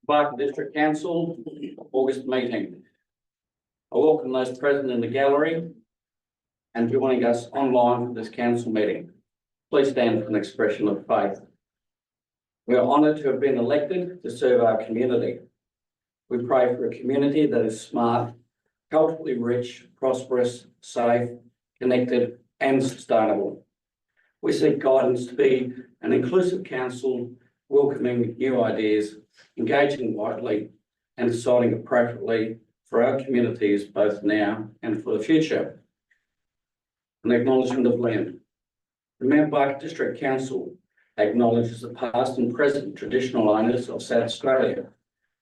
Barker District Council, August meeting. I welcome those present in the gallery and joining us online for this council meeting. Please stand for an expression of faith. We are honoured to have been elected to serve our community. We pray for a community that is smart, culturally rich, prosperous, safe, connected and sustainable. We seek guidance to be an inclusive council, welcoming new ideas, engaging widely and deciding appropriately for our communities both now and for the future. An acknowledgement of land. The Mount Barker District Council acknowledges the past and present traditional owners of South Australia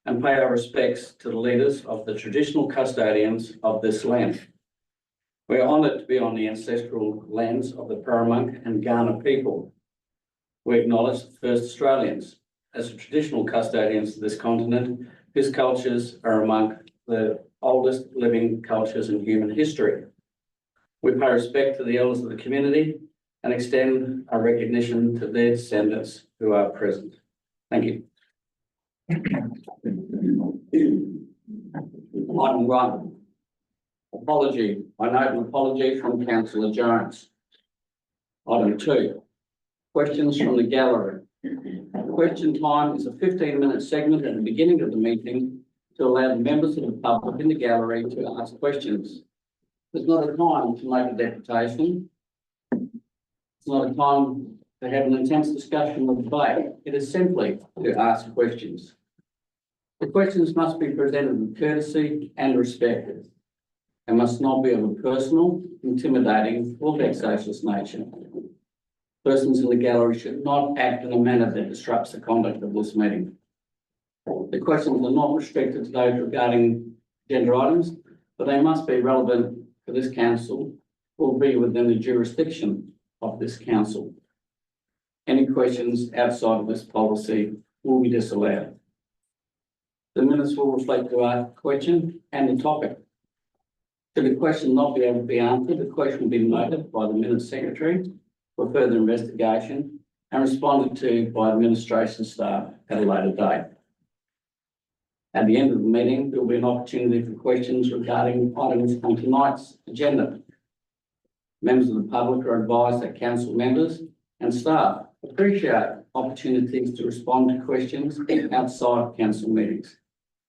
and pay our respects to the leaders of the traditional custodians of this land. We are honoured to be on the ancestral lands of the Paramount and Kaurna people. We acknowledge the first Australians as the traditional custodians of this continent, whose cultures are among the oldest living cultures in human history. We pay respect to the elders of the community and extend our recognition to their descendants who are present. Thank you. Item 1. Apology. I note an apology from Councillor Jones. Item 2. Questions from the gallery. Question time is a 15-minute segment at the beginning of the meeting to allow the members of the public in the gallery to ask questions. There's not a time to make a deputation. It's not a time to have an intense discussion or debate. It is simply to ask questions. The questions must be presented with courtesy and respect and must not be of a personal, intimidating or vexatious nature. Persons in the gallery should not act in a manner that disrupts the conduct of this meeting. The questions are not restricted to those regarding agenda items, but they must be relevant for this council or be within the jurisdiction of this council. Any questions outside of this policy will be disallowed. The minutes will reflect the question and the topic. Should the question not be able to be answered, the question will be noted by the minutes secretary for further investigation and responded to by administration staff at a later date. At the end of the meeting, there will be an opportunity for questions regarding items on tonight's agenda. Members of the public are advised that council members and staff appreciate opportunities to respond to questions outside of council meetings,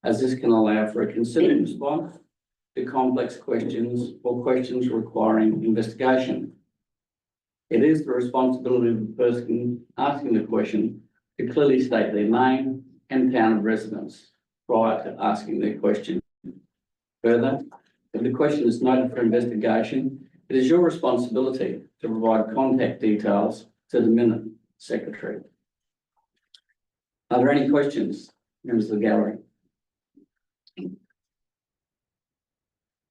as this can allow for a considered response to complex questions or questions requiring investigation. It is the responsibility of the person asking the question to clearly state their name and town of residence prior to asking their question. Further, if the question is noted for investigation, it is your responsibility to provide contact details to the minute secretary. Are there any questions, members of the gallery? In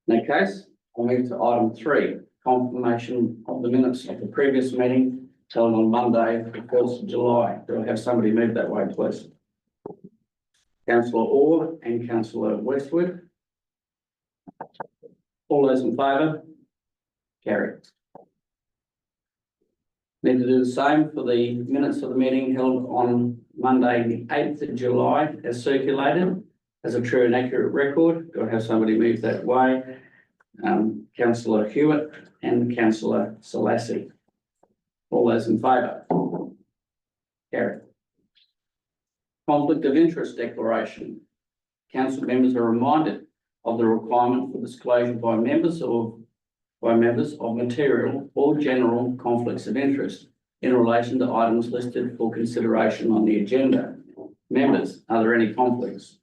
that case, I'll move to item 3, confirmation of the minutes of the previous meeting held on Monday, the 1st of July. Do I have somebody move that way, please? Councillor Orr and Councillor Westwood. All those in favour? Carried. Need to do the same for the minutes of the meeting held on Monday, the 8th of July, as circulated as a true and accurate record. Do I have somebody move that way? Councillor Hewitt and Councillor Selassie. All those in favour? Carried. Conflict of interest declaration. Council members are reminded of the requirement for disclosure by members of material or general conflicts of interest in relation to items listed for consideration on the agenda. Members, are there any conflicts?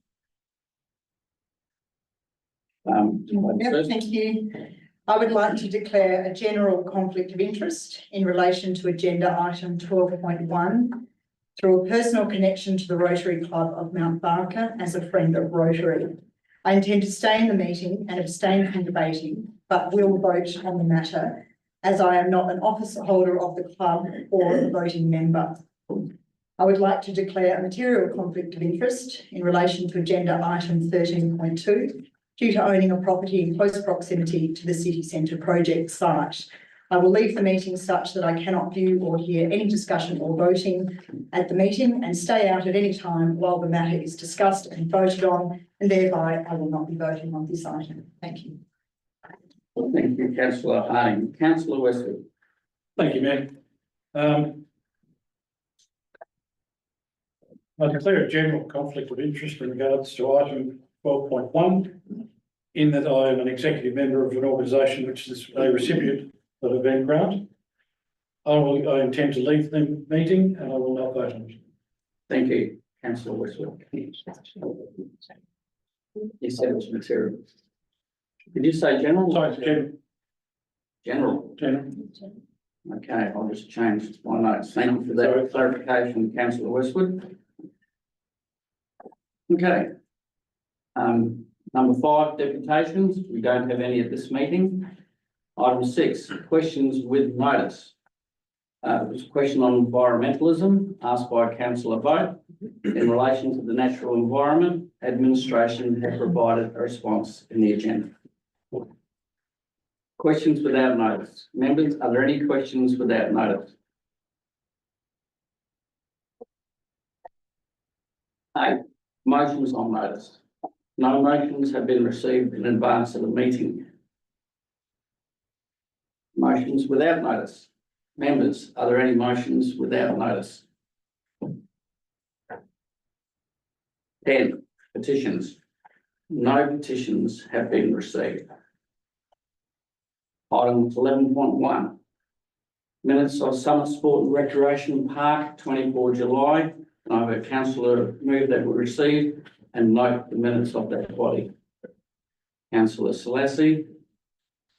Yep, thank you. I would like to declare a general conflict of interest in relation to agenda item 12.1 through a personal connection to the Rotary Club of Mount Barker as a friend of Rotary. I intend to stay in the meeting and abstain from debating, but will vote on the matter as I am not an office holder of the club or a voting member. I would like to declare a material conflict of interest in relation to agenda item 13.2 due to owning a property in close proximity to the city centre project site. I will leave the meeting such that I cannot view or hear any discussion or voting at the meeting and stay out at any time while the matter is discussed and voted on, and thereby I will not be voting on this item. Thank you. Thank you, councillor Harding. Councillor Westwood. Thank you, Mayor. I declare a general conflict of interest in regards to item 12.1, in that I am an executive member of an organisation which is a recipient of event grant. I intend to leave the meeting and I will not vote on it. Thank you, councillor Westwood. You said it was material. Did you say general? Sorry, General. General. Okay, I'll just change my notes. Thank you for that clarification, councillor Westwood. Okay. Number 5, deputations. We don't have any at this meeting. Item 6, questions with notice. There's a question on environmentalism asked by councillor Vogt in relation to the natural environment. Administration have provided a response in the agenda. Questions without notice. Members, are there any questions without notice? A. Motions on notice. No motions have been received in advance of the meeting. Motions without notice. Members, are there any motions without notice? 10. Petitions. No petitions have been received. Item 11.1. Minutes of Summer Sport and Recreation Park, 24 July. I have a councillor move that we receive and note the minutes of that body. Councillor Selassie.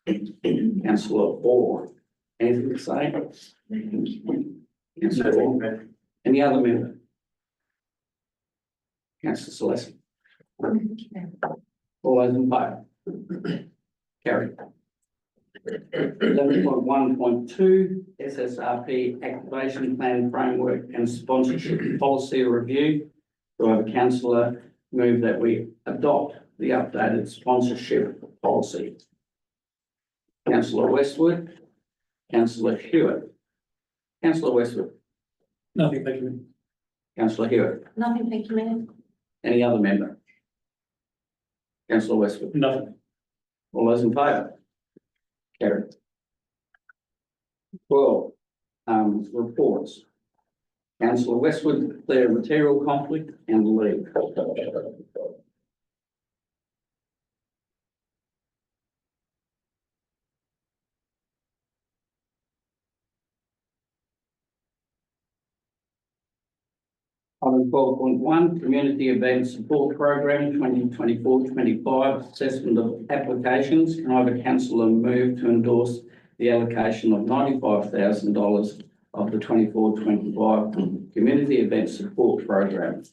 Councillor Orr. Anything to say? Councillor Orr. Any other member? Councillor Selassie. All those in favour? Carried. 11.1.2 SSRP Activation Plan Framework and Sponsorship Policy Review. Do I have a councillor move that we adopt the updated sponsorship policy? Councillor Westwood. Councillor Hewitt. Councillor Westwood. Nothing, thank you. Councillor Hewitt. Nothing, thank you, Mayor. Any other member? Councillor Westwood. Nothing. All those in favour? Carried. 12. Reports. Councillor Westwood declare material conflict and leave. Item 12.1, Community Event Support Program 2024-25 Assessment of Applications. Can I have a councillor move to endorse the allocation of $95,000 of the 24-25 Community Event Support Program?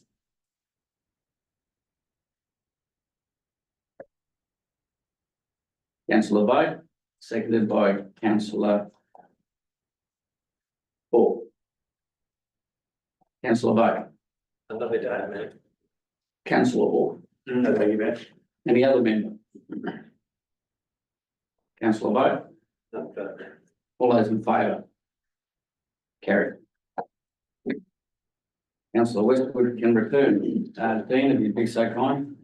Councillor Vogt, seconded by councillor Orr. Councillor Vogt. Lovely to have, man. Councillor Orr. No, thank you, man. Any other member? Councillor Vogt. Not bad. All those in favour? Carried. Councillor Westwood can return. Dean, if you'd be so kind.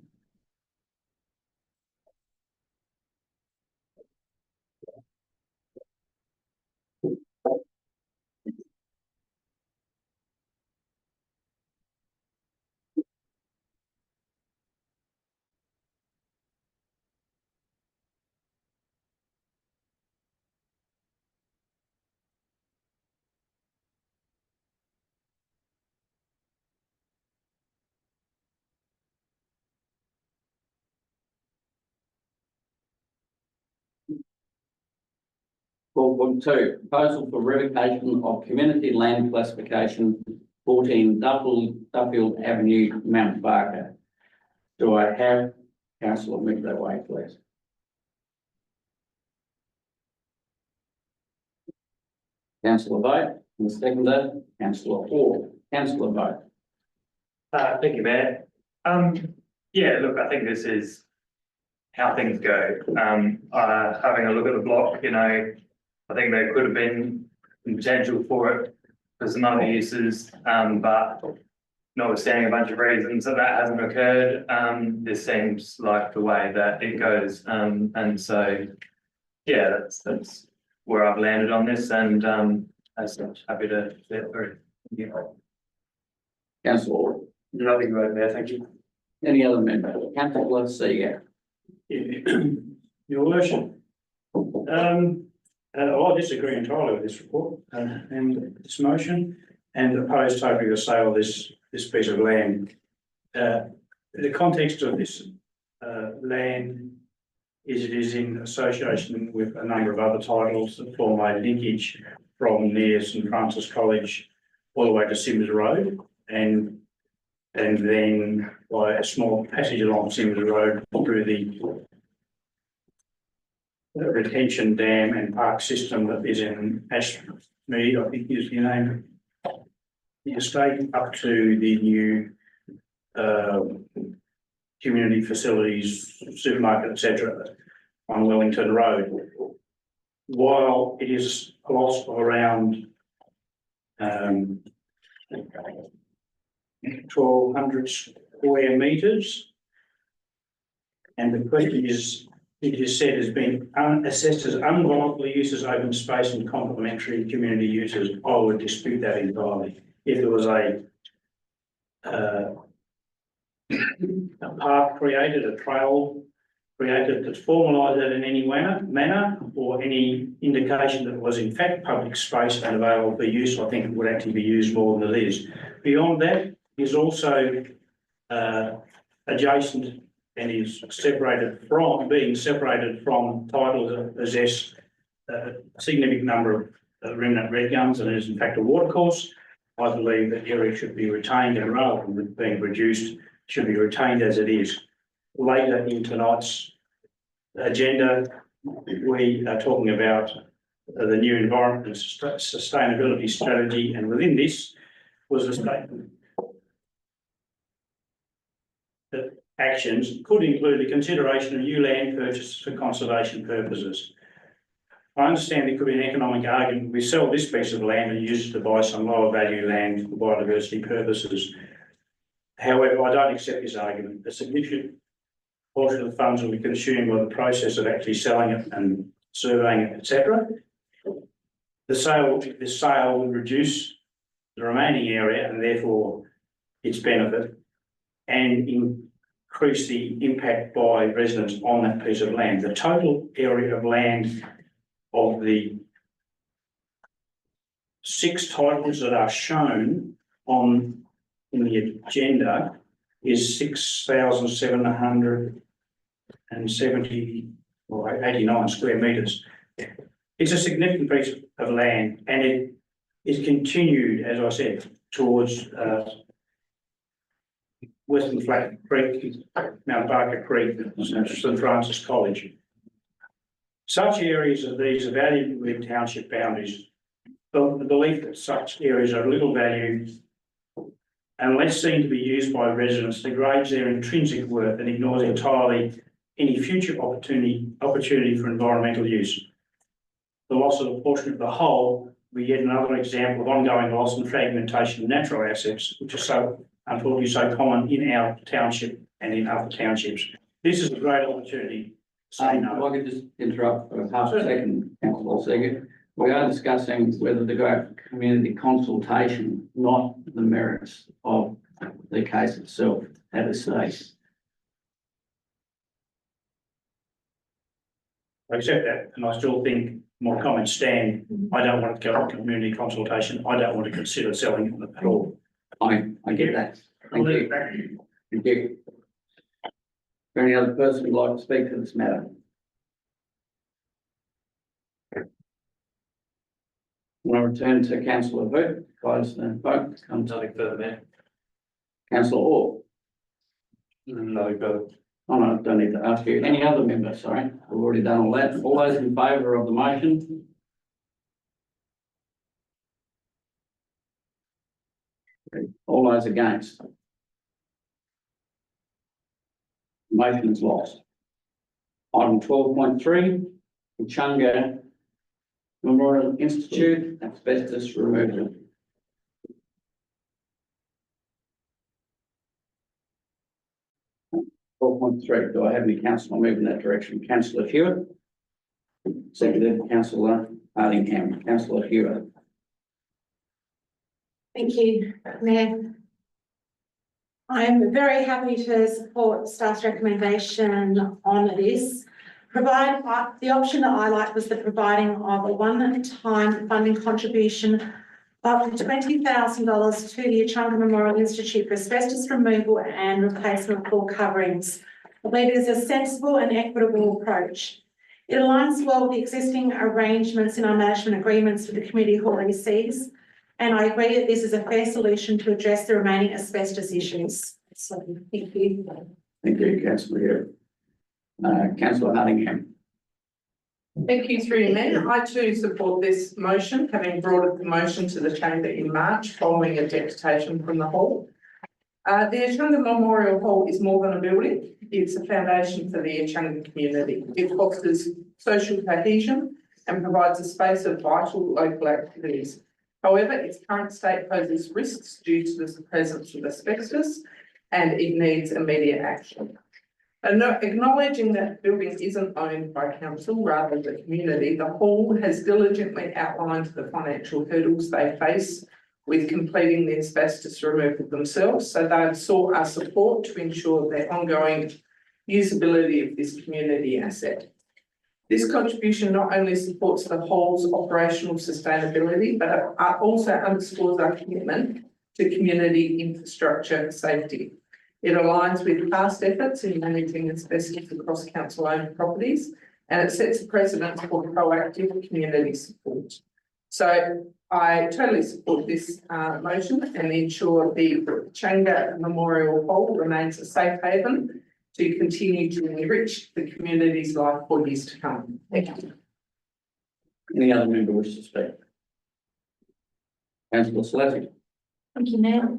Four point two, proposal for revocation of community land classification 14 Duffield Avenue, Mount Barker. Do I have councillor move that way, please? Councillor vote, and seconder, Councillor Hall. Councillor vote. Thank you, Mayor. Yeah, look, I think this is how things go. Having a look at the block, you know, I think there could have been potential for it for some other uses, but notwithstanding a bunch of reasons that hasn't occurred, this seems like the way that it goes. And so, yeah, that's where I've landed on this, and as such, happy to see it through. Thank you. Councillor Hall. Nothing to add there, thank you. Any other member? Councillor Seager. Your worship. I disagree entirely with this report and this motion, and oppose totally the sale of this piece of land. The context of this land is it is in association with a number of other titles that form a linkage from near St Francis College all the way to Sims Road, and then by a small passage along Sims Road through the retention dam and park system that is in Ashmead, I think is the name. The estate up to the new community facilities, supermarket, etc. on Wellington Road. While it is a loss of around 1,200 square metres, and the question is, it is said has been assessed as unlawful uses, open space and complementary community uses. I would dispute that entirely. If there was a park created, a trail created that formalised that in any manner, or any indication that it was in fact public space and available for use, I think it would actually be used more than it is. Beyond that is also adjacent and is being separated from titles that possess a significant number of remnant red gums, and is in fact a watercourse. I believe that area should be retained, and rather than being reduced, should be retained as it is. Later in tonight's agenda, we are talking about the new environment and sustainability strategy, and within this was a statement that actions could include the consideration of new land purchases for conservation purposes. I understand there could be an economic argument. We sell this piece of land and use it to buy some lower value land for biodiversity purposes. However, I don't accept this argument. A significant portion of the funds will be consumed by the process of actually selling it and surveying it, etc. The sale will reduce the remaining area and therefore its benefit, and increase the impact by residents on that piece of land. The total area of land of the 6 titles that are shown in the agenda is 6,770 or 89 square metres. It's a significant piece of land, and it is continued, as I said, towards Western Flat Creek, Mount Barker Creek, and St Francis College. Such areas as these are valued within township boundaries. But the belief that such areas are of little value, unless seen to be used by residents, degrades their intrinsic worth and ignores entirely any future opportunity for environmental use. The loss of a portion of the whole will be yet another example of ongoing loss and fragmentation of natural assets, which are so, unfortunately, so common in our township and in other townships. This is a great opportunity. If I could just interrupt for half a second, Councillor Seager. We are discussing whether to go for community consultation, not the merits of the case itself at this stage. I accept that, and I still think my comments stand. I don't want to go to community consultation. I don't want to consider selling it at all. I get that. Thank you. Thank you. Is there any other person who'd like to speak to this matter? Want to return to Councillor Booth, close the vote, come to Nothing further, Mayor. Councillor Hall. Nothing further. Oh, no, I don't need to ask you. Any other member, sorry, we've already done all that. All those in favour of the motion? All those against? Motion is lost. Item 12.3, Echunga Memorial Institute, asbestos removal. Twelve point three, do I have any councillor move in that direction? Councillor Hewitt. Seconded, Councillor Hardingham. Councillor Hewitt. Thank you, Mayor. I'm very happy to support staff's recommendation on this. The option that I liked was the providing of a one-time funding contribution of $20,000 to the Echunga Memorial Institute for asbestos removal and replacement of floor coverings. I believe it is a sensible and equitable approach. It aligns well with the existing arrangements in our management agreements with the community hall ECs, and I agree that this is a fair solution to address the remaining asbestos issues. So, thank you. Thank you, Councillor Hewitt. Councillor Hardingham. Thank you, through you, Mayor. I too support this motion, having brought the motion to the chamber in March following a deputation from the hall. The Echunga Memorial Hall is more than a building. It's a foundation for the Echunga community. It fosters social cohesion and provides a space of vital local activities. However, its current state poses risks due to the presence of asbestos, and it needs immediate action. And acknowledging that the building isn't owned by council, rather the community, the hall has diligently outlined the financial hurdles they face with completing the asbestos removal themselves. So they've sought our support to ensure the ongoing usability of this community asset. This contribution not only supports the hall's operational sustainability, but it also underscores our commitment to community infrastructure safety. It aligns with past efforts in managing asbestos across council-owned properties, and it sets a precedent for proactive community support. So I totally support this motion and ensure the Echunga Memorial Hall remains a safe haven to continue to enrich the community's life for years to come. Thank you. Any other member wish to speak? Councillor Slater. Thank you, Mayor.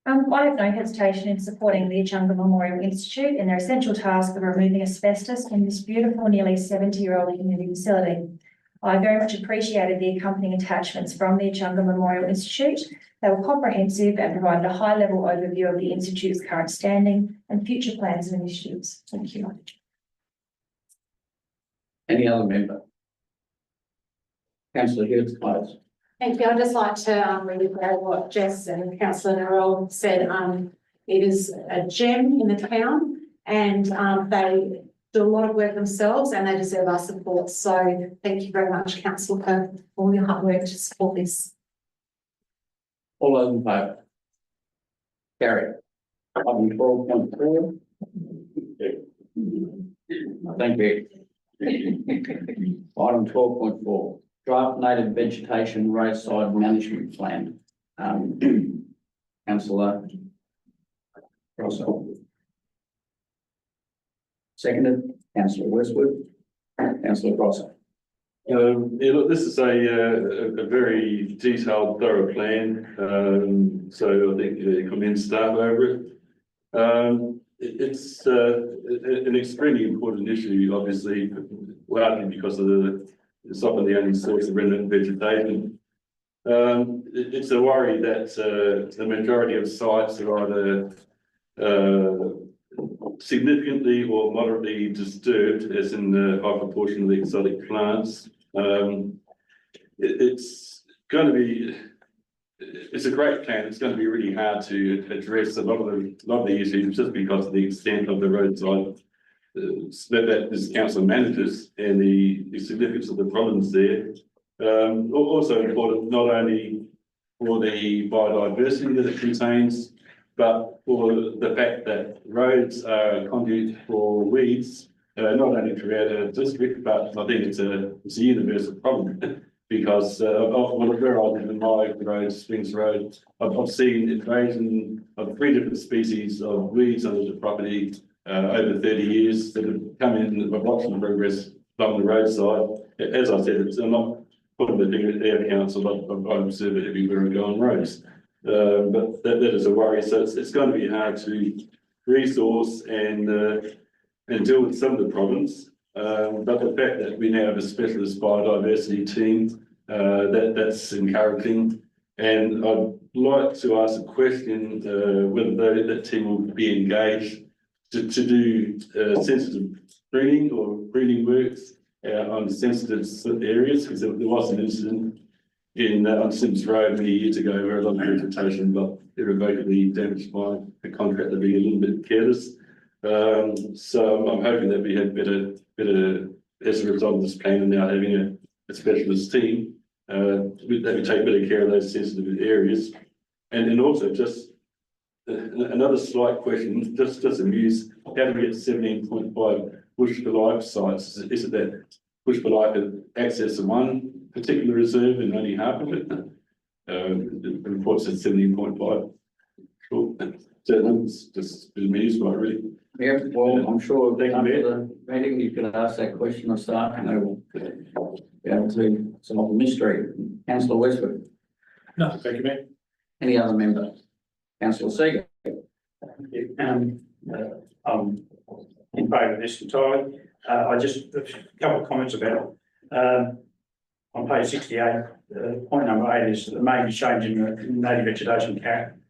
I have no hesitation in supporting the Echunga Memorial Institute in their essential task of removing asbestos in this beautiful, nearly 70-year-old community facility. I very much appreciated the accompanying attachments from the Echunga Memorial Institute. They were comprehensive and provided a high-level overview of the Institute's current standing and future plans and initiatives. Thank you. Any other member? Councillor Hewitt, close. Thank you. I'd just like to reiterate what Jess and Councillor Narelle said. It is a gem in the town, and they do a lot of work themselves and they deserve our support. So thank you very much, Council, for all your hard work to support this. All those in favour? Carried. Item 12.4. Thank you. Item 12.4. Draft native vegetation roadside management plan. Councillor Rossell. Seconded, Councillor Westwood. Councillor Rossell. Yeah, look, this is a very detailed, thorough plan. So I think commend staff over it. It's an extremely important issue, obviously, largely because of it's often the only source of remnant vegetation. It's a worry that the majority of sites are either significantly or moderately disturbed, as in the high proportion of the exotic plants. It's a great plan. It's going to be really hard to address a lot of the issues just because of the extent of the roadside that this council manages and the significance of the problems there. Also important not only for the biodiversity that it contains, but for the fact that roads are a conduit for weeds, not only throughout our district, but I think it's a universal problem because where I live in my road, Springs Road, I've seen invasion of 3 different species of weeds under the property over 30 years that have come in and I've watched the progress along the roadside. As I said, I'm not putting the thing at their council, but I observe it everywhere I go on roads. but that is a worry. So it's going to be hard to resource and deal with some of the problems. But the fact that we now have a specialist biodiversity team, that's encouraging. And I'd like to ask a question, whether that team will be engaged to do sensitive screening or breeding works on sensitive areas, because there was an incident on Sims Road many years ago where a lot of vegetation got irrevocably damaged by the contractor being a little bit careless. So I'm hoping that we have better as a result of this plan and now having a specialist team that we take better care of those sensitive areas. And then also just another slight question, just amused, how do we get 17.5 bush for life sites? Is it that bush for life access to one particular reserve and only half of it? The report said 17.5. Sure. So that's just amused by it, really. Yeah, well, I'm sure after the meeting, you could ask that question of staff and they will be able to solve the mystery. Councillor Westwood, No, thank you, Mayor. any other member? Councillor Seeger. I'm in favour of this entirely. I just, a couple of comments about, on page 68, point number 8 is the major change in the native vegetation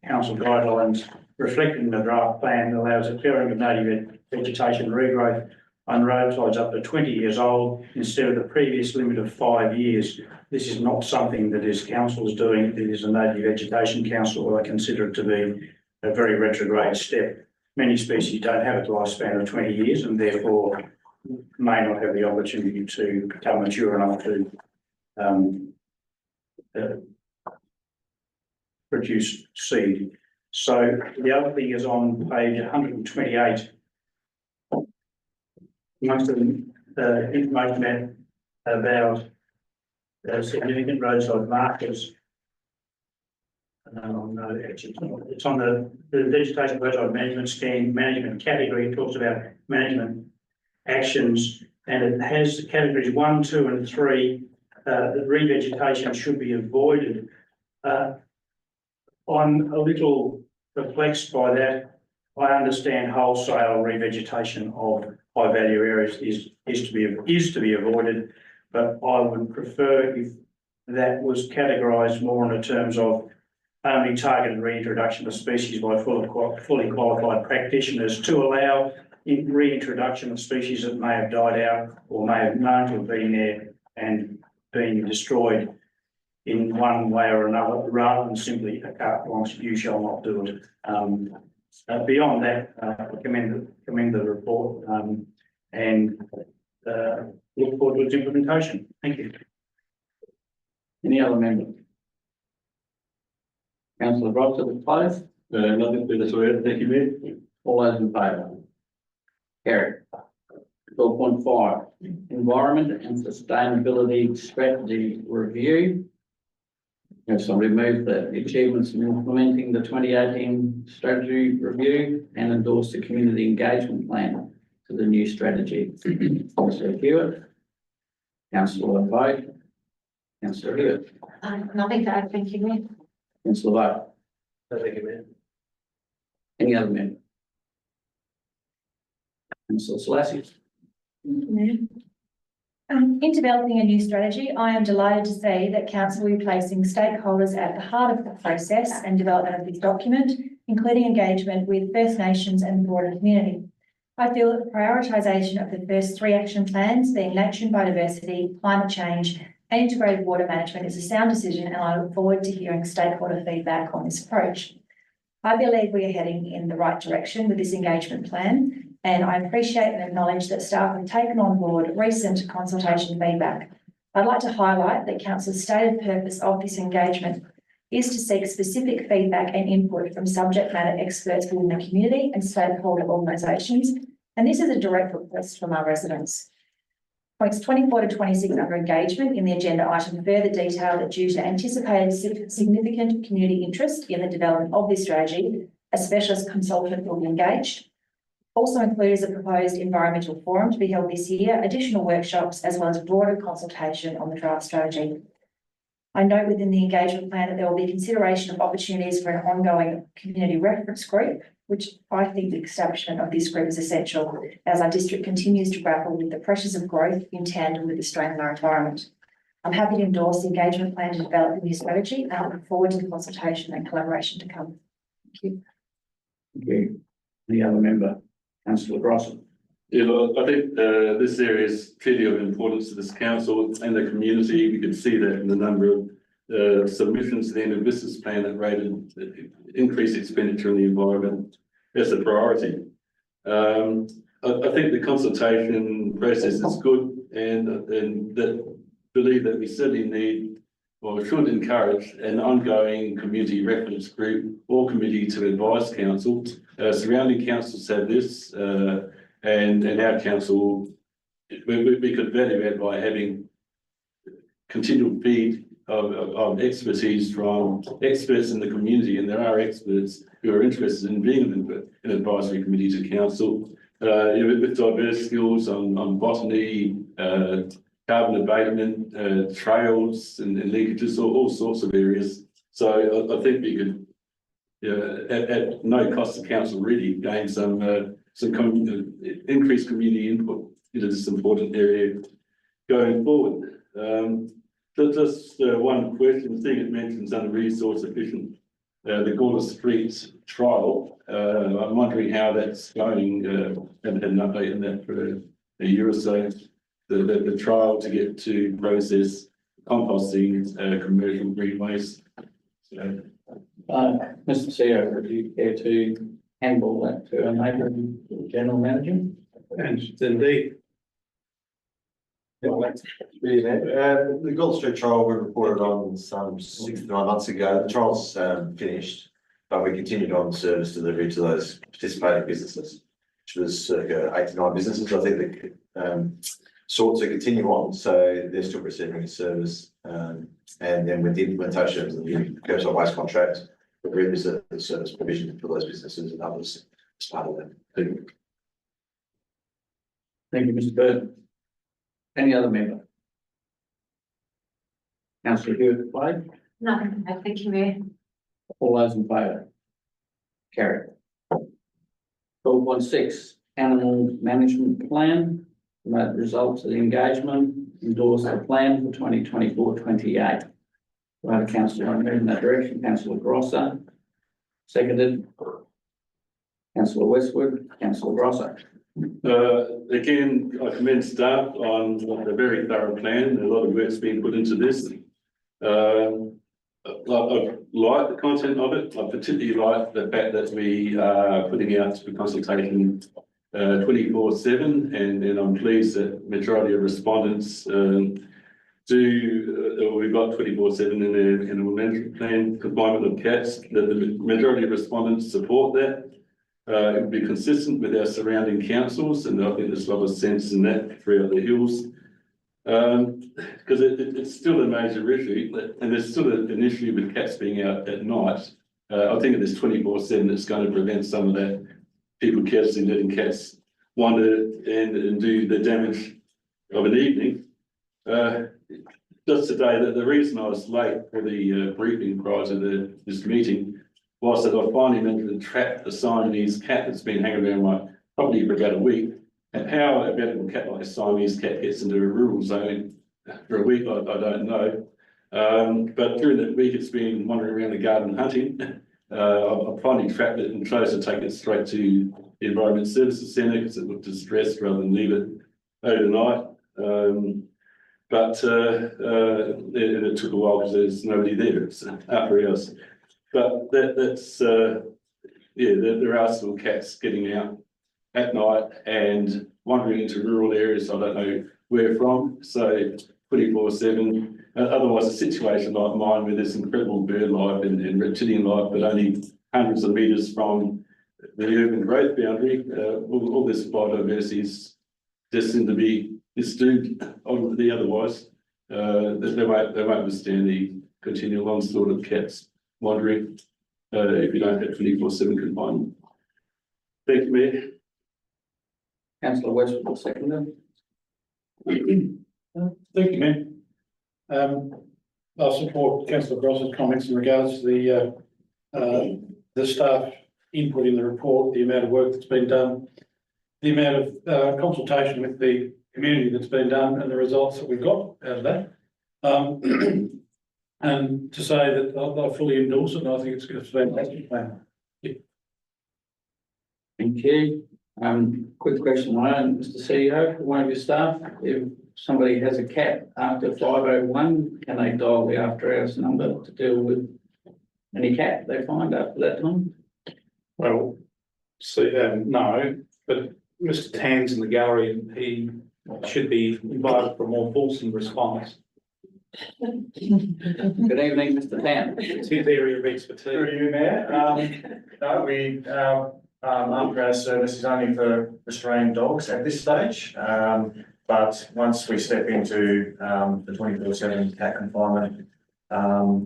council guidelines reflected in the draft plan allows the clearing of native vegetation regrowth on roadsides up to 20 years old instead of the previous limit of 5 years. This is not something that is council is doing. It is a native vegetation council. I consider it to be a very retrograde step. Many species don't have a lifespan of 20 years and therefore may not have the opportunity to become mature enough to produce seed. So the other thing is on page 128. Most of the information about significant roadside markers. No, actually, it's on the vegetation roadside management scheme management category. It talks about management actions, and it has categories 1, 2, and 3. The revegetation should be avoided. I'm a little perplexed by that. I understand wholesale revegetation of high value areas is to be avoided, but I would prefer if that was categorised more in the terms of only targeted reintroduction of species by fully qualified practitioners to allow reintroduction of species that may have died out or may have known to have been there and been destroyed in one way or another, rather than simply a carte blanche, you shall not do it. Beyond that, I commend the report and look forward to its implementation. Thank you. Any other member? Councillor Ross at the close. Nothing further to add. Thank you, Mayor. All those in favour? Carried. 12.5, Environment and Sustainability Strategy Review. Yes, I remove the achievements in implementing the 2018 strategy review and endorse the community engagement plan to the new strategy. Councillor Hewitt. Councillor Vogt. Councillor Hewitt. Nothing to add, thank you, Mayor. Councillor Vogt. Thank you, Mayor. Any other member? Councillor Selassie. In developing a new strategy, I am delighted to say that Council will be placing stakeholders at the heart of the process and development of this document, including engagement with First Nations and the broader community. I feel that the prioritisation of the first 3 action plans, being nature and biodiversity, climate change, and integrated water management, is a sound decision, and I look forward to hearing stakeholder feedback on this approach. I believe we are heading in the right direction with this engagement plan, and I appreciate and acknowledge that staff have taken on board recent consultation feedback. I'd like to highlight that Council's stated purpose of this engagement is to seek specific feedback and input from subject matter experts within the community and stakeholder organisations, and this is a direct request from our residents. Points 24 to 26 under engagement in the agenda item further detail that due to anticipated significant community interest in the development of this strategy, a specialist consultant will be engaged. Also included is a proposed environmental forum to be held this year, additional workshops, as well as broader consultation on the draft strategy. I note within the engagement plan that there will be consideration of opportunities for an ongoing community reference group, which I think the establishment of this group is essential as our district continues to grapple with the pressures of growth in tandem with the strain on our environment. I'm happy to endorse the engagement plan to develop the new strategy, and I look forward to the consultation and collaboration to come. Thank you. Thank you. Any other member? Councillor Grosser. Yeah, look, I think this area is clearly of importance to this council and the community. We can see that in the number of submissions to the end of business plan that rated increased expenditure in the environment as a priority. I think the consultation process is good, and that believe that we certainly need or should encourage an ongoing community reference group or committee to advise council. Surrounding councils have this, and our council, we could value that by having continual feed of expertise from experts in the community, and there are experts who are interested in being an advisory committee to council, with diverse skills on botany, carbon abatement, trails and leakages, all sorts of areas. So I think we could, at no cost to council, really gain some increased community input into this important area going forward. Just one question, seeing it mentions under resource efficient, the Gawler Street trial. I'm wondering how that's going. Haven't had an update on that for a year or so. The trial to get to process composting commercial green waste. So, Mr. CEO, would you care to handle that to our neighbouring general manager? And indeed. The Gold Street trial we reported on some 6 to 9 months ago. The trial's finished, but we continued on service delivery to those participating businesses, which was circa 8 to 9 businesses. I think the sought to continue on, so they're still receiving a service. And then with the implementation of the new curbside waste contract, we revisit the service provision for those businesses and others as part of that. Thank you, Mr. Bird. Any other member? Councillor Hewitt, Clay? Nothing, thank you, Mayor. All those in favour? Carried. 12.6, animal management plan. Note the results of the engagement, endorse the plan for 2024-28. Right, councillor, I move in that direction. Councillor Grosser, seconded. Councillor Westwood, Councillor Grosser. Again, I commend staff on a very thorough plan. A lot of work's been put into this. I like the content of it. I particularly like the fact that we are putting out for consultation 24/7, and I'm pleased that majority of respondents we've got 24/7 in the animal management plan, confinement of cats, that the majority of respondents support that. It would be consistent with our surrounding councils, and I think there's a lot of sense in that throughout the hills. Because it's still a major issue, and there's still an issue with cats being out at night. I think if there's 24/7, it's going to prevent some of that, people carelessly letting cats wander and do the damage of an evening. Just today, the reason I was late for the briefing prior to this meeting was that I finally managed to trap a Siamese cat that's been hanging around my property for about a week. And how a valuable cat like a Siamese cat gets into a rural zone for a week, I don't know. But during that week, it's been wandering around the garden hunting. I finally trapped it and chose to take it straight to the Environment Services Centre because it looked distressed rather than leave it overnight. But it took a while because there's nobody there. It's after hours. But that's there are still cats getting out at night and wandering into rural areas. I don't know where from. So 24/7. Otherwise, a situation like mine where there's incredible bird life and reptilian life, but only hundreds of metres from the urban growth boundary, all this biodiversity is destined to be disturbed otherwise. They won't withstand the continual onslaught of cats wandering if you don't have 24/7 confinement. Thank you, Mayor. Councillor Westwood, seconded. Thank you, man. I support councillor Gross's comments in regards to the staff input in the report, the amount of work that's been done, the amount of consultation with the community that's been done, and the results that we've got out of that. And to say that I fully endorse it, and I think it's a fantastic plan. Thank you. Quick question, Mr. CEO, for one of your staff, if somebody has a cat after 5:01, can they dial the after hours number to deal with any cat they find after that time? Well, see, no, but Mr. Tan's in the gallery and he should be invited for a more fulsome response. Good evening, Mr. Tan. It's his area of expertise. Through you, Mayor. No, after our service is only for restrained dogs at this stage. But once we step into the 24/7 cat confinement,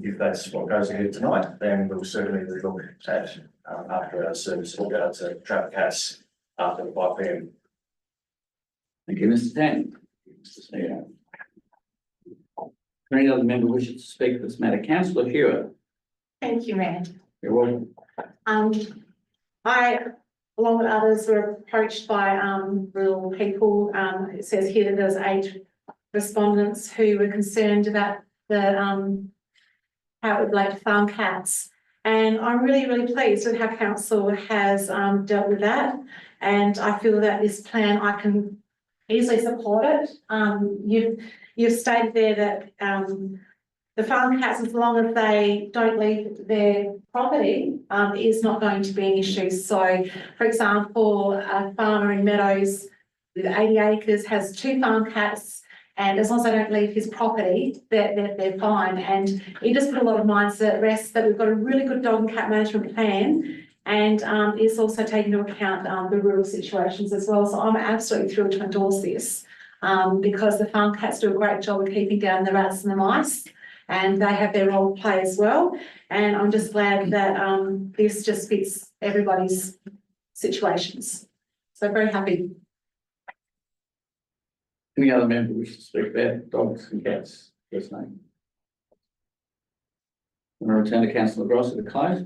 if that's what goes ahead tonight, then we'll certainly look at after our service, we'll go to trap cats after the 5 p.m. Thank you, Mr. Tan. Mr. CEO. Any other member wishes to speak to this matter? Councillor Hewitt. Thank you, Mayor. You're welcome. I, along with others, were approached by rural people. It says here that there's 8 respondents who were concerned about the how it would relate to farm cats. And I'm really, really pleased with how council has dealt with that. And I feel that this plan, I can easily support it. You've stated there that the farm cats, as long as they don't leave their property, is not going to be an issue. So, for example, a farmer in Meadows with 80 acres has 2 farm cats, and as long as they don't leave his property, they're fine. And it just put a lot of minds at rest that we've got a really good dog and cat management plan, and it's also taking into account the rural situations as well. So I'm absolutely thrilled to endorse this because the farm cats do a great job of keeping down the rats and the mice, and they have their role to play as well. And I'm just glad that this just fits everybody's situations. So very happy. Any other member wish to speak about dogs and cats? First name. I'm going to return to councillor Gross at the close.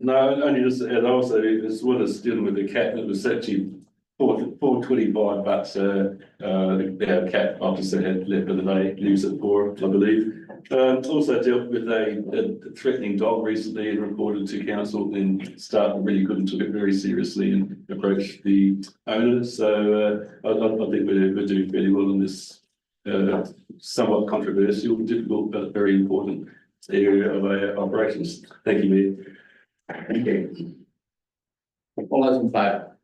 No, only just, and also, as well as dealing with the cat, it was actually 4:25, but our cat officer had left for the day, leaves at 4, I believe. Also dealt with a threatening dog recently and reported to council, and staff really couldn't took it very seriously and approached the owner. So I think we're doing fairly well in this somewhat controversial, difficult, but very important area of our operations. Thank you, Mayor. Thank you. All those in favour?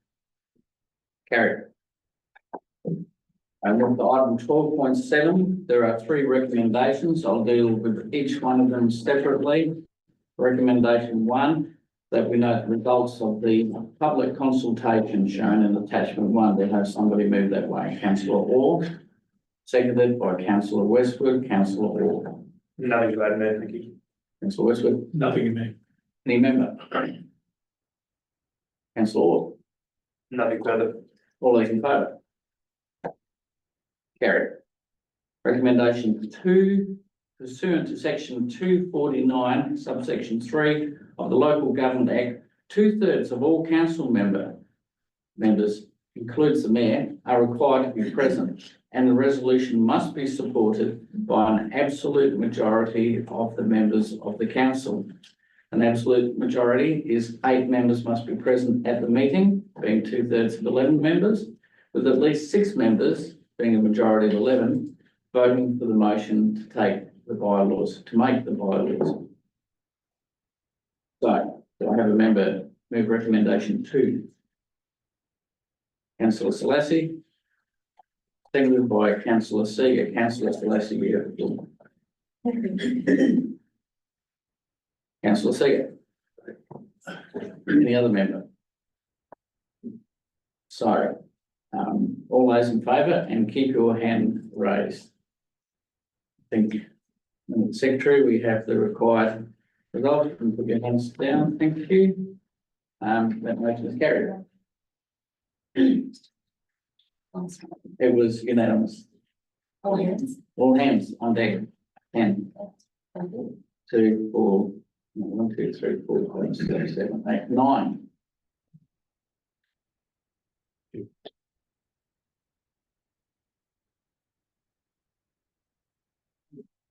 Carried. And with item 12.7, there are 3 recommendations. I'll deal with each one of them separately. Recommendation 1, that we note the results of the public consultation shown in attachment 1. They have somebody move that way. Councillor Orr, seconded by Councillor Westwood. Councillor Orr. Nothing to add, Mayor, thank you. Councillor Westwood. Nothing in me. Any member? Councillor Orr. Nothing further. All those in favour? Carried. Recommendation 2, pursuant to section 249, subsection 3 of the Local Government Act, 2/3 of all council members, includes the mayor, are required to be present, and the resolution must be supported by an absolute majority of the members of the council. An absolute majority is 8 members must be present at the meeting, being 2/3 of 11 members, with at least 6 members, being a majority of 11, voting for the motion to take the bylaws, to make the bylaws. So, do I have a member move recommendation 2? Councillor Selassie. Seconded by Councillor Seeger. Councillor Selassie, you have the floor. Councillor Seeger. Any other member? So, all those in favour, and keep your hand raised. I think, Secretary, we have the required result, and put your hands down. Thank you. That motion is carried. It was unanimous. All hands. All hands on deck. 10, 2, 4, 1, 2, 3, 4, 5, 6, 7, 8, 9.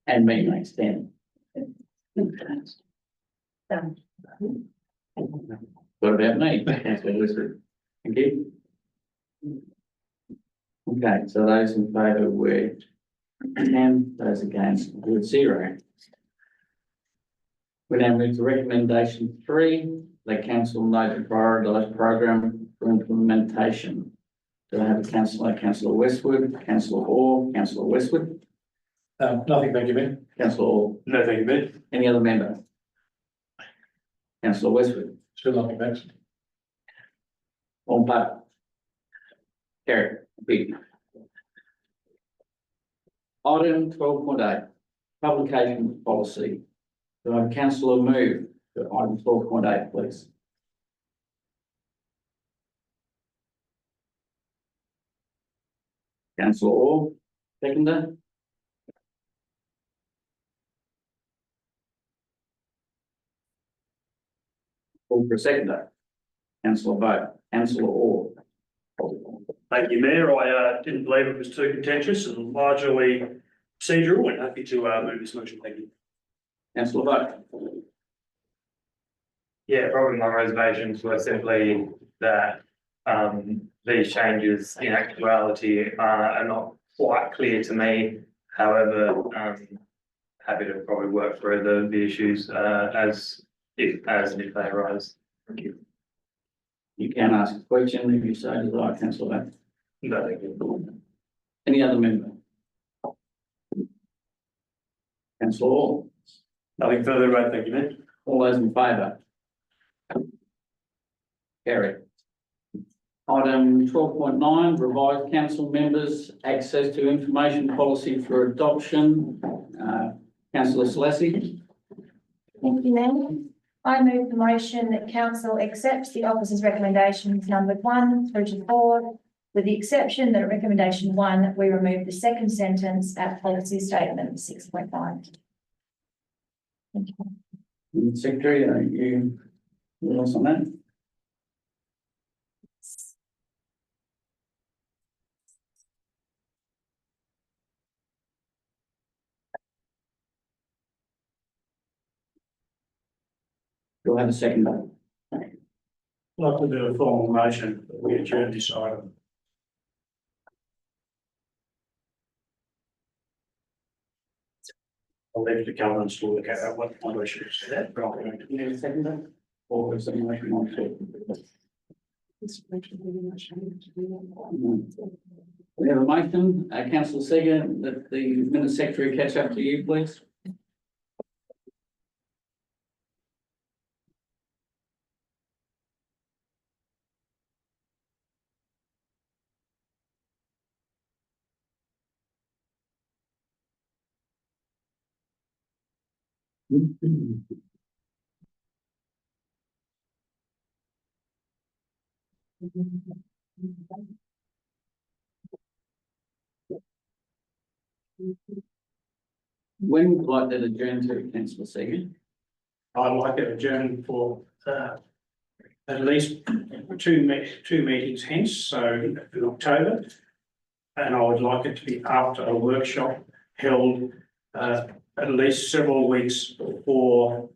And me makes 10. Done. What about me? Councillor Westwood? Thank you. Okay, so those in favour were 10, those against were 0. We now move to recommendation 3, the council note the prioritised program for implementation. Do I have a councillor, Councillor Westwood, Councillor Orr, Councillor Westwood, Nothing, thank you, Mayor. Councillor Orr, No, thank you, Mayor. any other member? Councillor Westwood, Still nothing, thanks. all in favour? Carried. Big. Item 12.8, publication policy. Do I have councillor move to item 12.8, please? Councillor Orr, seconder. Call for a seconder. Councillor vote. Councillor Orr. Thank you, Mayor. I didn't believe it was too contentious and largely procedural, and happy to move this motion. Thank you. Councillor vote. Yeah, probably my reservations were simply that these changes in actuality are not quite clear to me. However, happy to probably work through the issues as if they arise. Thank you. You can ask a question if you so desire, councillor vote. No, thank you. Any other member? Councillor Orr. Nothing further, right? Thank you, Mayor. All those in favour? Carried. Item 12.9, revised council members access to information policy for adoption. Councillor Selassie. Thank you, Mayor. I move the motion that council accepts the officer's recommendations numbered 1 through to 4, with the exception that at recommendation 1, we remove the second sentence at policy statement 6.5. Thank you. Secretary, are you with us on that? Do I have a second? I'd like to do a formal motion that we adjourn this item. I'll leave the governance to work out what my motion is. But I'm going to. You need a second? Or is something like you want to? We have a motion, councillor Seeger, that the minute secretary catch up to you, please. When would you like that adjourned to, councillor Seeger? I'd like it adjourned for at least two meetings hence, so in October. And I would like it to be after a workshop held at least several weeks before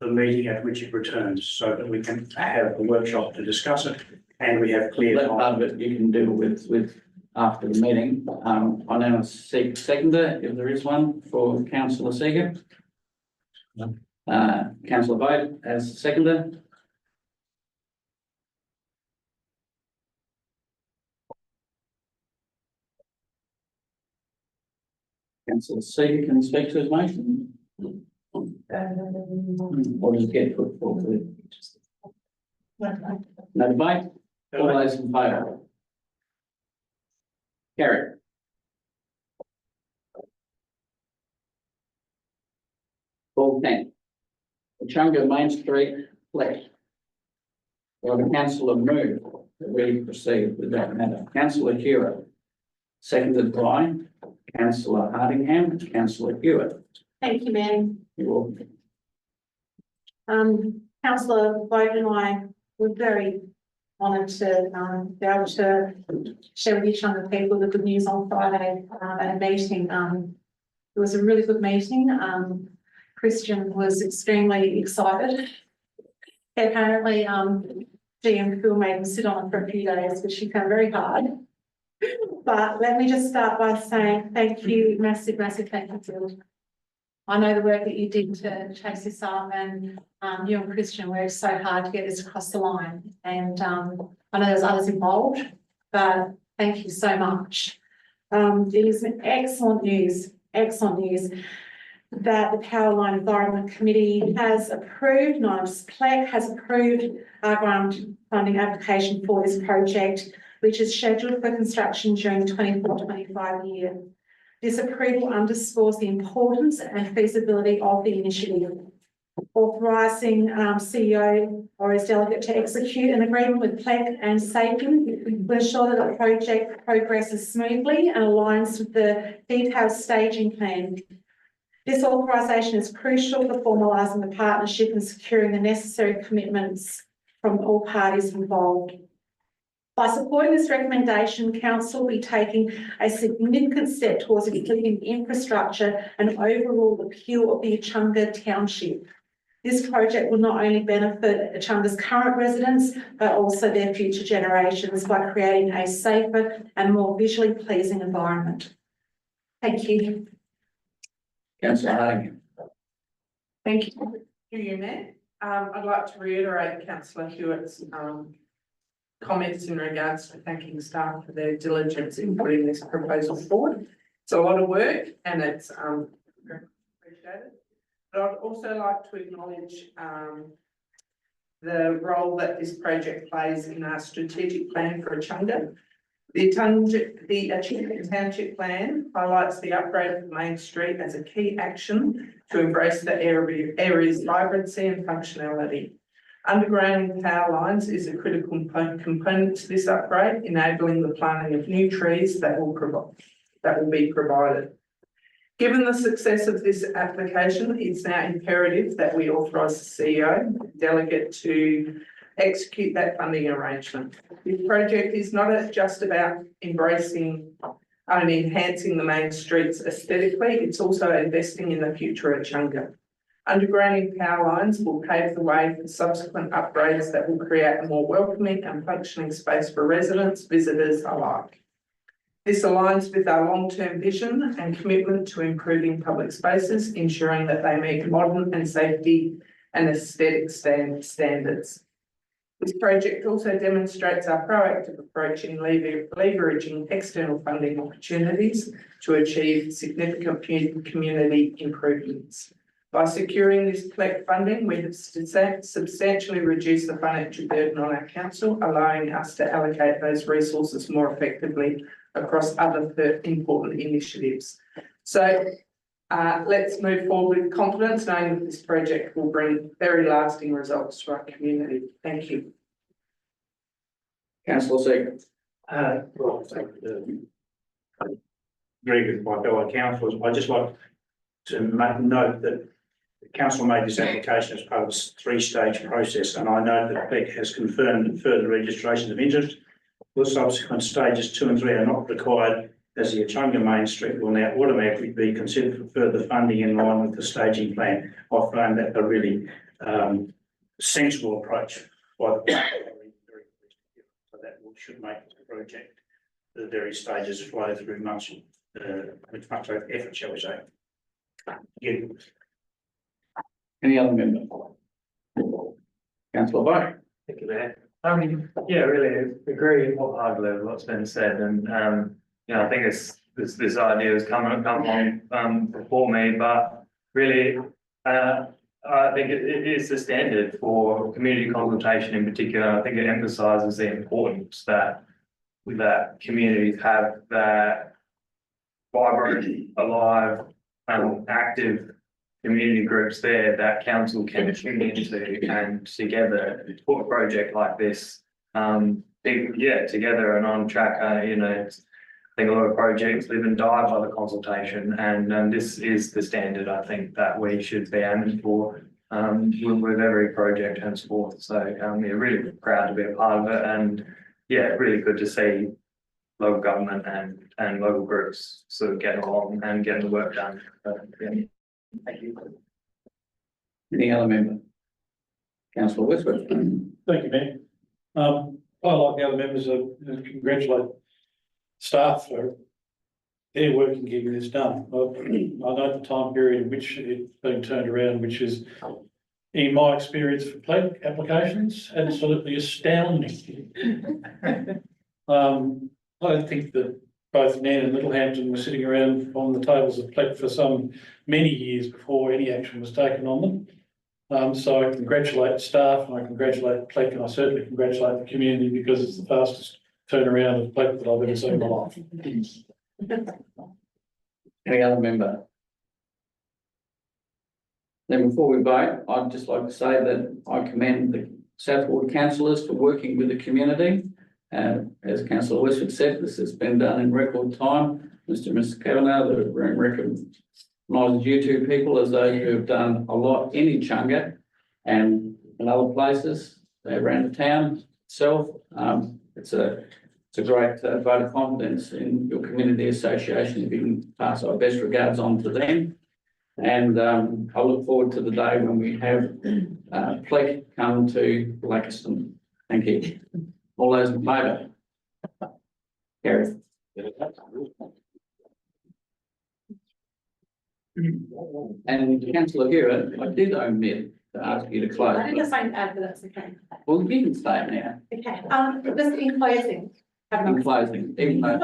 the meeting at which it returns, so that we can have a workshop to discuss it and we have clear That time. part of it you can do with after the meeting. I now seek seconder, if there is one, for councillor Seeger. Councillor vote as seconder. Councillor Seeger can speak to his motion. Or does it get put forward? No debate? All those in favour? Carried. All 10. Chunga Main Street flat. We have a councillor move that we proceed with that matter. Councillor Hero, seconded by councillor Hardingham, councillor Hewitt. Thank you, Mayor. You're Councillor Bowden and I were very honoured to be able to share with each other people the good news on Friday at a meeting. It was a really good meeting. Christian was extremely excited. Apparently, GM Phil made him sit on it for a few days, which he found very hard. But let me just start by saying thank you, massive thank you, Phil. I know the work that you did to chase this up, and you and Christian worked so hard to get this across the line. And I know there's others involved, but thank you so much. It is excellent news that the Powerline Environment Committee has approved, not just PLEC, has approved our grant funding application for this project, which is scheduled for construction during the 24-25 year. This approval underscores the importance and feasibility of the initiative, authorising CEO or his delegate to execute an agreement with PLEC and SAPIN to ensure that the project progresses smoothly and aligns with the detailed staging plan. This authorisation is crucial for formalising the partnership and securing the necessary commitments from all parties involved. By supporting this recommendation, Council will be taking a significant step towards improving infrastructure and overall appeal of the Echunga Township. This project will not only benefit Echunga's current residents, but also their future generations by creating a safer and more visually pleasing environment. Thank you. councillor Hardingham. Thank you, Mayor. I'd like to reiterate councillor Hewitt's comments in regards to thanking staff for their diligence in putting this proposal forward. It's a lot of work and it's very appreciated. But I'd also like to acknowledge the role that this project plays in our strategic plan for Echunga. The Echunga Township Plan highlights the upgrade of the main street as a key action to embrace the area's vibrancy and functionality. Undergrounding power lines is a critical component to this upgrade, enabling the planting of new trees that will be provided. Given the success of this application, it's now imperative that we authorise the CEO delegate to execute that funding arrangement. This project is not just about embracing and enhancing the main streets aesthetically, it's also investing in the future of Echunga. Undergrounding power lines will pave the way for subsequent upgrades that will create a more welcoming and functioning space for residents, visitors alike. This aligns with our long-term vision and commitment to improving public spaces, ensuring that they meet modern and safety and aesthetic standards. This project also demonstrates our proactive approach in leveraging external funding opportunities to achieve significant community improvements. By securing this PLEC funding, we have substantially reduced the financial burden on our council, allowing us to allocate those resources more effectively across other important initiatives. So let's move forward with confidence, knowing that this project will bring very lasting results to our community. Thank you. Councillor Seeger. Well, agree with my fellow councillors. I'd just like to make note that the council made this application as part of this three-stage process, and I know that PLEC has confirmed that further registrations of interest for subsequent stages 2 and 3 are not required, as the Echunga Main Street will now automatically be considered for further funding in line with the staging plan. I find that a really sensible approach by the so that should make the project the various stages flow through much with much effort, shall we say. Yeah. Any other member? Councillor Bowe. Thank you, Mayor. Yeah, really agree with what's been said, and you know, I think this idea has come along before me, but really, I think it is the standard for community consultation in particular. I think it emphasises the importance that communities have that vibrant, alive, active community groups there that council can tune into, and together put a project like this, together and on track. You know, think a lot of projects live and die by the consultation, and this is the standard, I think, that we should be aiming for with every project henceforth. So we're really proud to be a part of it, and yeah, really good to see local government and local groups sort of getting along and getting the work done. Yeah. Thank you. Any other member? Councillor Westwood. Thank you, Mayor. I, like the other members, congratulate staff for their work in getting this done. I know the time period in which it's been turned around, which is, in my experience for pledge applications, absolutely astounding. I think that both Nan and Littlehampton were sitting around on the tables of PLEC for many years before any action was taken on them. So I congratulate staff and I congratulate PLEC, and I certainly congratulate the community because it's the fastest turnaround of PLEC that I've ever seen in my life. Any other member? Then before we vote, I'd just like to say that I commend the South Ward councillors for working with the community. As Councillor Westwood said, this has been done in record time. Mr. and Mrs. Kavanagh, the room recognises you two people as those who have done a lot in Echunga and in other places around the town itself. It's a great vote of confidence in your community association. If you can pass our best regards on to them. And I look forward to the day when we have PLEC come to Blackiston. Thank you. All those in favour? Carried. And Councillor Hewitt, I did omit to ask you to close. I think it's fine to add, but that's okay. Well, you can stay now. Okay, just in closing. In closing, even though.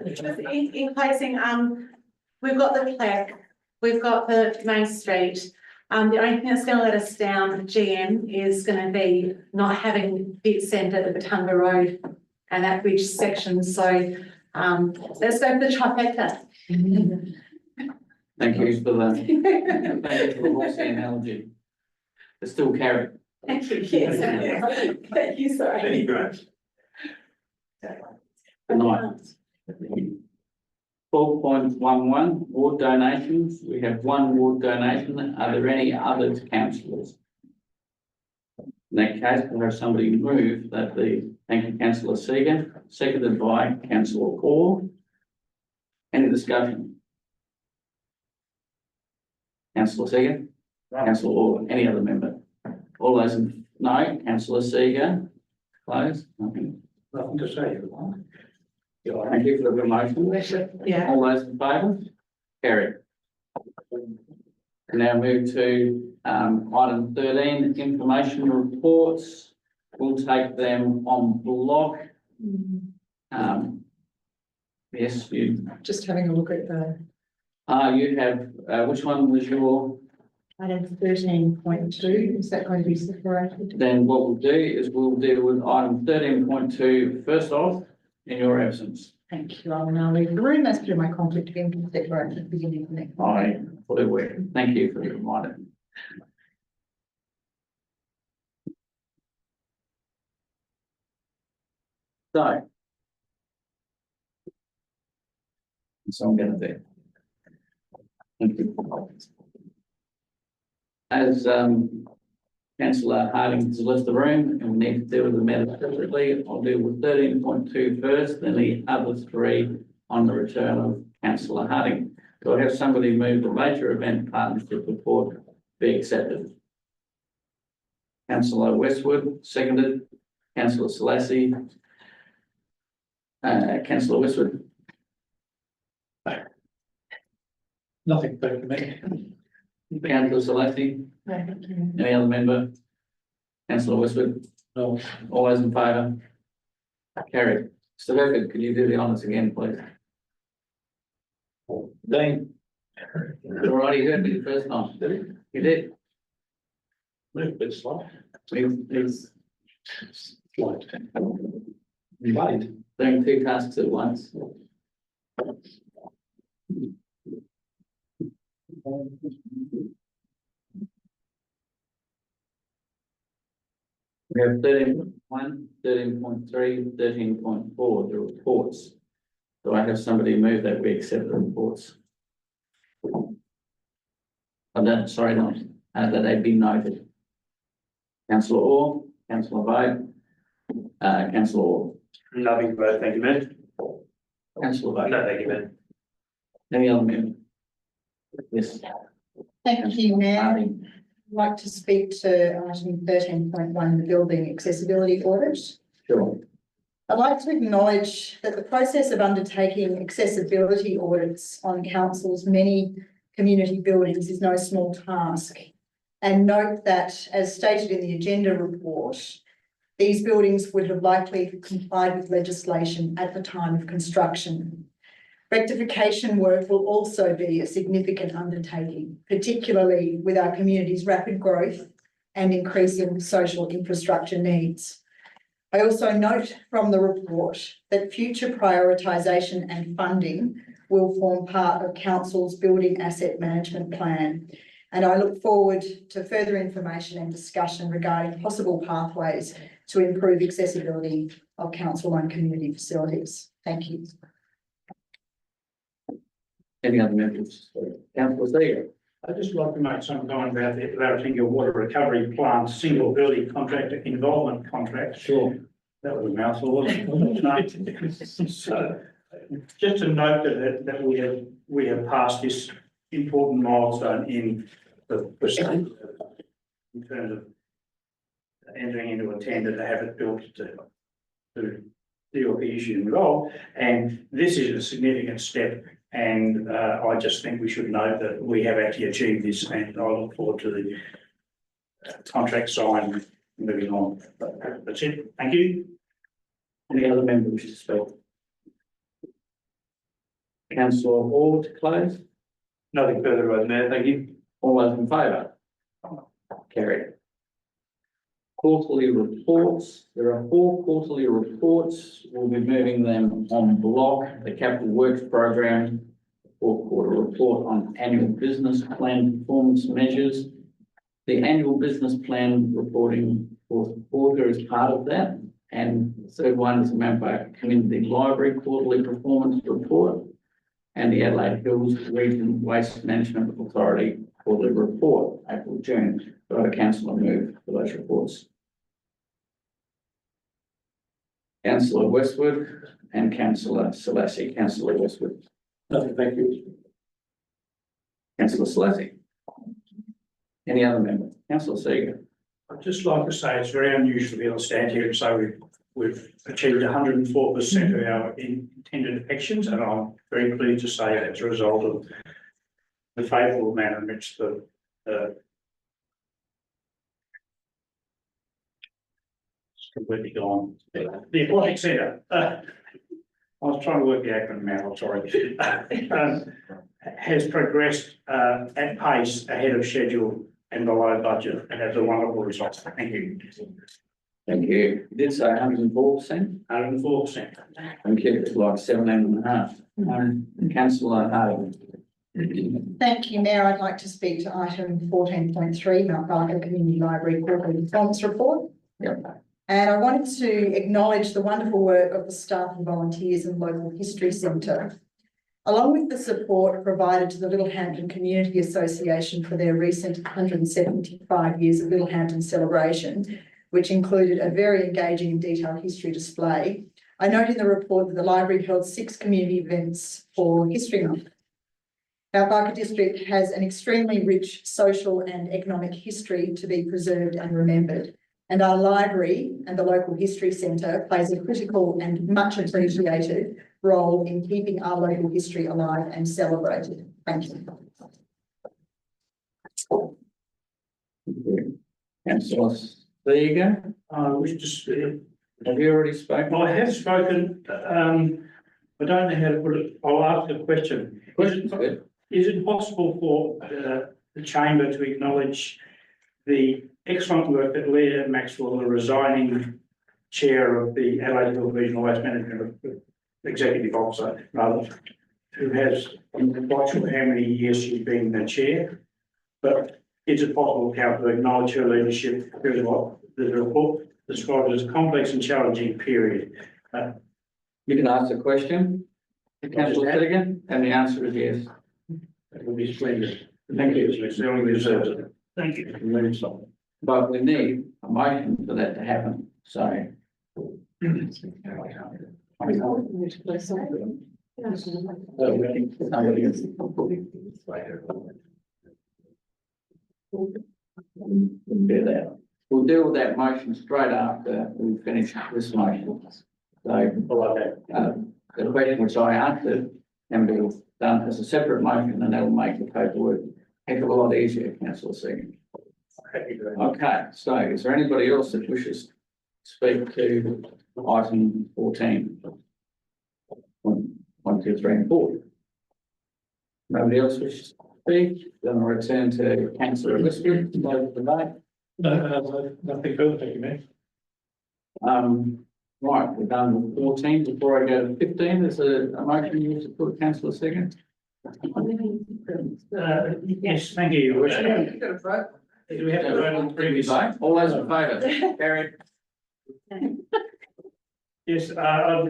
Just in closing, we've got the plaque, we've got the main street. The only thing that's going to let us down, GM, is going to be not having the centre at the Batunga Road and that bridge section. So let's go for the trifecta. Thank you for the, thank you for the horsey analogy. It's still carried. Thank you, yes. Thank you, sorry. Thank you very much. Good night. 4.11 ward donations. We have one ward donation. Are there any others, councillors? In that case, we'll have somebody move that thank you, Councillor Seeger, seconded by Councillor Orr. Any discussion? Councillor Seeger? Councillor Orr, any other member? All those in, no, Councillor Seeger, close, nothing. Nothing to say. Thank you for the motion. Yeah. All those in favour? Carried. Now move to item 13, information reports. We'll take them on block. Yes, you. Just having a look at the You have, which one was your? item 13.2, is that going to be separated? Then what we'll do is we'll deal with item 13.2 first off, in your absence. Thank you. I will now leave the room as per my conflict of interest declaration at the beginning of the next. I fully aware. Thank you for the reminder. So I'm going to do. Thank you. As Councillor Harding has left the room and we need to deal with the matter separately, I'll deal with 13.2 first, then the other three on the return of Councillor Harding. Do I have somebody move the major event partnership report be accepted? Councillor Westwood, seconded. Councillor Selassie. Councillor Westwood. Nothing, thank you, Mayor. Councillor Selassie. No, thank you. Any other member? Councillor Westwood. No. All those in favour? Carried. Mr. Beckett, could you do the honours again, please? Dean. You already heard me the first time. Did he? You did. Move a bit slow. He's Light. Light. doing two tasks at once. We have 13.1, 13.3, 13.4, the reports. Do I have somebody move that we accept the reports? Sorry, not, that they be noted. Councillor Orr, Councillor Vogt, Councillor Orr, Nothing further, thank you, Mayor. Councillor Vogt. No, thank you, Mayor. Any other member? Yes. Thank you, Mayor. Harding. I'd like to speak to item 13.1, the building accessibility audit. Sure. I'd like to acknowledge that the process of undertaking accessibility audits on council's many community buildings is no small task. And note that, as stated in the agenda report, these buildings would have likely complied with legislation at the time of construction. Rectification work will also be a significant undertaking, particularly with our community's rapid growth and increasing social infrastructure needs. I also note from the report that future prioritisation and funding will form part of Council's building asset management plan, and I look forward to further information and discussion regarding possible pathways to improve accessibility of council-owned community facilities. Thank you. Any other members? Councillor Seeger. I'd just like to make some comment about the Larratinga Water Recovery Plant Single Early Contractor Involvement Contract. Sure. That was a mouthful, wasn't it? So, just to note that we have passed this important milestone in the procedure in terms of entering into a tender to have it built to deal with the issue involved. And this is a significant step. And I just think we should note that we have actually achieved this, and I look forward to the contract signed moving on. But that's it. Thank you. Any other members wish to speak? Councillor Hall to close. Nothing further, Mayor, thank you. All those in favour? Carried. Quarterly reports. There are 4 quarterly reports. We'll be moving them on block. The capital works program, 4-quarter report on annual business plan performance measures. The annual business plan reporting for the quarter is part of that. And the third one is the Mount Barker Community Library quarterly performance report and the Adelaide Hills Region Waste Management Authority quarterly report, April, June. Do I have a councillor move for those reports? Councillor Westwood and Councillor Selassie. Councillor Westwood. Nothing, thank you. Councillor Selassie. Any other member? Councillor Seeger. I'd just like to say it's very unusual to be able to stand here and say we've achieved 104% of our intended actions, and I'm very pleased to say that as a result of the favourable manner in which the it's completely gone. The aquatic centre. I was trying to work the acronym out, I'm sorry. Has progressed at pace ahead of schedule and below budget, and that's a wonderful result. Thank you. Thank you. You did say 104%. 104%. Thank you. It's like 17.5. Councillor Harding. Thank you, Mayor. I'd like to speak to item 14.3, Mount Barker Community Library quarterly performance report. Yep. And I wanted to acknowledge the wonderful work of the staff and volunteers in the local history centre, along with the support provided to the Littlehampton Community Association for their recent 175 years of Littlehampton celebration, which included a very engaging and detailed history display. I note in the report that the library held 6 community events for History Month. Our Barker district has an extremely rich social and economic history to be preserved and remembered, and our library and the local history centre plays a critical and much appreciated role in keeping our local history alive and celebrated. Thank you. Councillor Seeger. I wish to speak. Have you already spoken? I have spoken. I don't know how to put it. I'll ask a question. Is it possible for the chamber to acknowledge the excellent work that Leah Maxwell, the resigning chair of the Adelaide Hills Regional Waste Management Executive Officer, rather, who has, I'm not sure how many years she's been the chair, but is it possible, council, to acknowledge her leadership? Here's what the report. described as a complex and challenging period. You can ask a question. Councillor Finnegan, and the answer is yes. That would be splendid. Thank you, it's the only deserves it. Thank you. But we need a motion for that to happen, so. Do that. We'll deal with that motion straight after we finish this motion. So, the question which I answered can be done as a separate motion, and that'll make the paperwork a heck of a lot easier, councillor Segan. Okay, so is there anybody else that wishes to speak to item 14? 1, 2, 3 and 4. Nobody else wishes to speak, then I'll return to councillor Elizabeth to close the debate. Nothing further, thank you, Mayor. Right, we're done with 14. Before I go to 15, there's a motion you wish to put, councillor Segan. Yes, thank you, Your Worship. You got a vote. Do we have to vote on the previous? All those in favour? Carried. Yes, I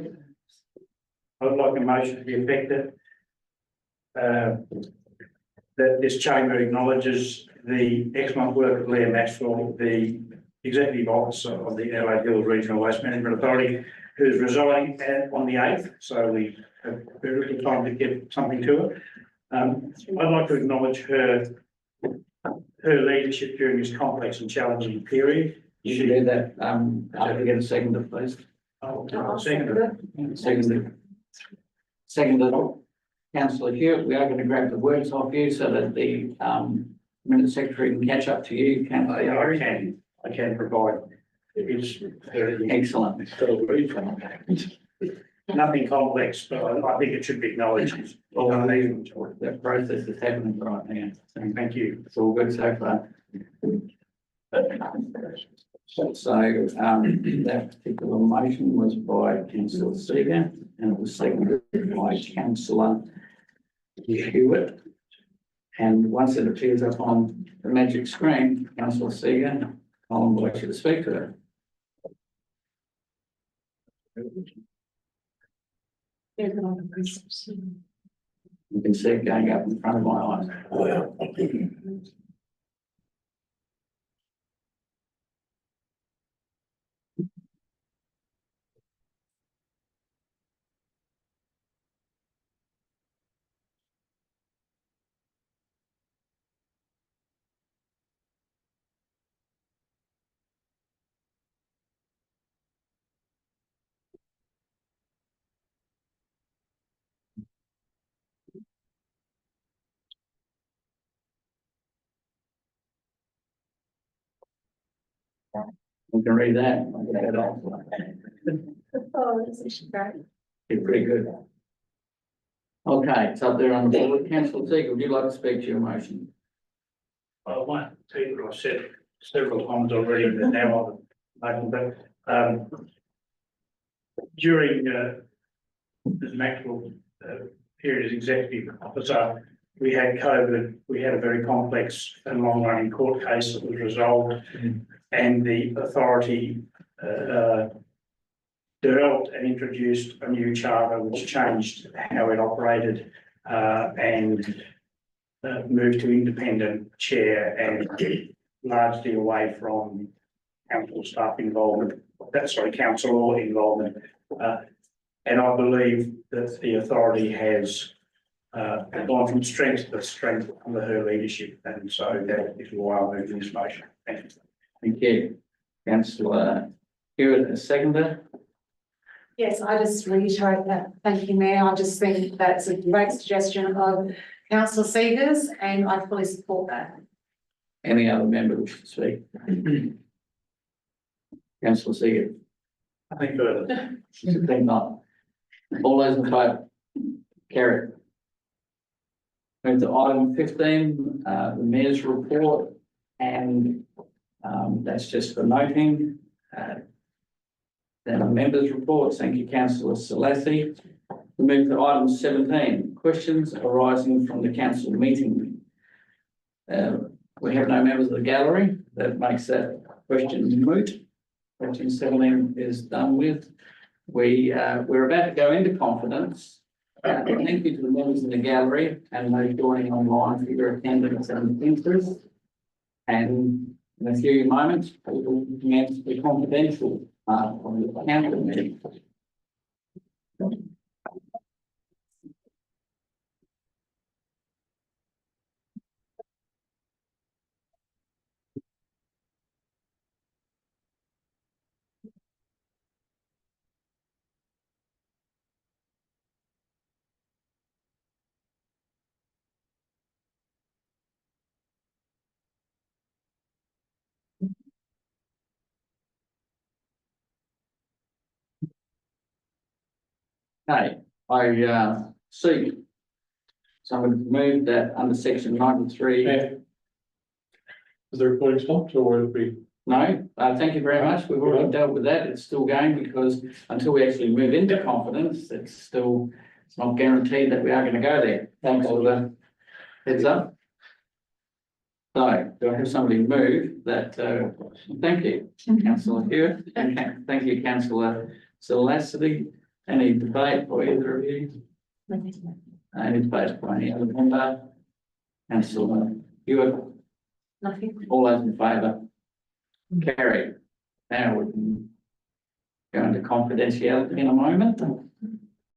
would like a motion to be effective. That this chamber acknowledges the excellent work of Leah Maxwell, the Executive Officer of the Adelaide Hills Regional Waste Management Authority, who is resigning on the 8th, so we have very little time to get something to her. I'd like to acknowledge her leadership during this complex and challenging period. You should do that, after we get a seconder, please. Seconded, councillor Hewitt, we are going to grab the words off you so that the, minute secretary can catch up to you, councillor. I can provide. It's Excellent. nothing complex, but I think it should be acknowledged. That process is happening right now. So Thank you. it's all good so far. So, that particular motion was by councillor Seeger and it was seconded by councillor Hewitt. And once it appears up on the magic screen, councillor Seeger, I'll invite you to speak to her. You can see it going up in front of my eyes. We can read that. I'll get that off. Oh, this is great. It's pretty good. Okay, it's up there on the board. Councillor Seeger, would you like to speak to your motion? I won't tell you what I said several times already, but now I'm making that. During this Maxwell period as executive officer, we had COVID, we had a very complex and long-running court case that was resolved, and the authority developed and introduced a new charter which changed how it operated and moved to independent chair and largely away from council staff involvement, council involvement. And I believe that the authority has gone from strength to strength under her leadership, and so that is why I moved this motion. Thank you. Thank you. Councillor Hewitt, a seconder. Yes, I just reiterate that. Thank you, Mayor. I just think that's a great suggestion of councillor Seegers and I fully support that. Any other member wish to speak? Councillor Seeger. I think further. I think not. All those in favour? Carried. Move to item 15, the mayor's report, and that's just for noting. Then the members' reports. Thank you, councillor Selassie. We move to item 17, questions arising from the council meeting. We have no members of the gallery. That makes that question moot. Question 17 is done with. We're about to go into confidence. Thank you to the members in the gallery and those joining online for your attendance and interest. And in a few moments, we will commence the confidential part of the council meeting. Okay, I seek someone to move that under section 93. Yeah. Is the recording stopped or will it be? No, thank you very much. We've already dealt with that. It's still going because until we actually move into confidence, it's not guaranteed that we are going to go there. Thanks for the heads up. So, do I have somebody move that, thank you, councillor Hewitt, and thank you, councillor Solacity. Any debate by either of you? Any debate by any other member? Councillor Hewitt? Nothing. All those in favour? Carried. Now we can go into confidentiality in a moment.